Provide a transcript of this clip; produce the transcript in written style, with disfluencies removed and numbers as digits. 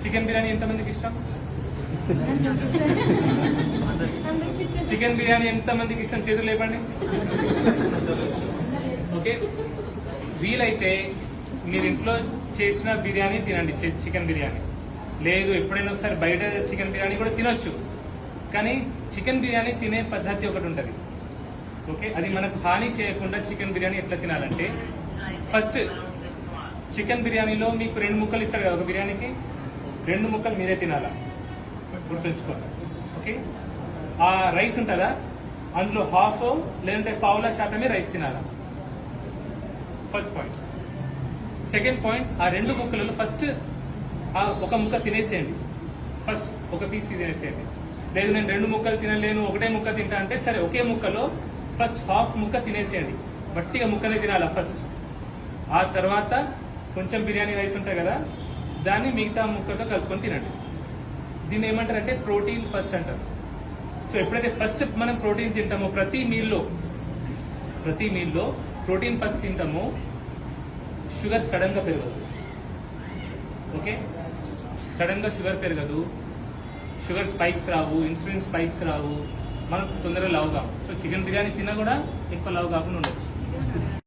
Chicken biryani ఎంతమందికి ఇష్టం? Chicken biryani ఎంతమందికి ఇష్టం? చేతులు లేపండి. ఓకే, వీలైతే మీరు ఇంట్లో చేసిన బిర్యానీ తినండి, చికెన్ బిర్యానీ. లేదు ఎప్పుడైనా ఒకసారి బయట చికెన్ బిర్యానీ కూడా తినొచ్చు, కానీ చికెన్ బిర్యానీ తినే పద్ధతి ఒకటి ఉంటుంది. ఓకే, అది మనకు హాని చేయకుండా చికెన్ బిర్యానీ ఎట్లా తినాలంటే, ఫస్ట్ చికెన్ బిర్యానీలో మీకు 2 ముక్కలు ఇస్తాడు కదా, ఒక బిర్యానీకి 2 ముక్కలు మీరే తినాలా, గుర్తుంచుకోండి. ఓకే, ఆ రైస్ ఉంటుందా, అందులో హాఫ్ లేదంటే పావుల శాతమే రైస్ తినాలా. First point. సెకండ్ పాయింట్, ఆ 2 ముక్కలలో ఫస్ట్ ఒక ముక్క తినేసేయండి, ఫస్ట్ ఒక పీస్ తినేసేయండి. లేదు నేను 2 ముక్కలు తినలేను, ఒకటే ముక్క తింటా అంటే సరే, ఒకే ముక్కలో ఫస్ట్ హాఫ్ ముక్క తినేసేయండి, బట్టిగా ముక్కనే తినాలా ఫస్ట్. ఆ తర్వాత కొంచెం బిర్యానీ రైస్ ఉంటాయి కదా, దాన్ని మిగతా ముక్కతో కలుపుకొని తినండి. దీన్ని ఏమంటారంటే ప్రోటీన్ ఫస్ట్ అంటారు. సో ఎప్పుడైతే ఫస్ట్ మనం ప్రోటీన్ తింటామో, ప్రతి మీల్లో ప్రోటీన్ ఫస్ట్ తింటామో, షుగర్ సడన్ గా పెరగదు. ఓకే, సడన్ గా షుగర్ పెరగదు, షుగర్ స్పైక్స్ రావు, ఇన్సులిన్ స్పైక్స్ రావు, మనం తొందరగా లావు కావు. సో చికెన్ బిర్యానీ తిన్నా కూడా ఎక్కువ లావు కాకుండా ఉండొచ్చు.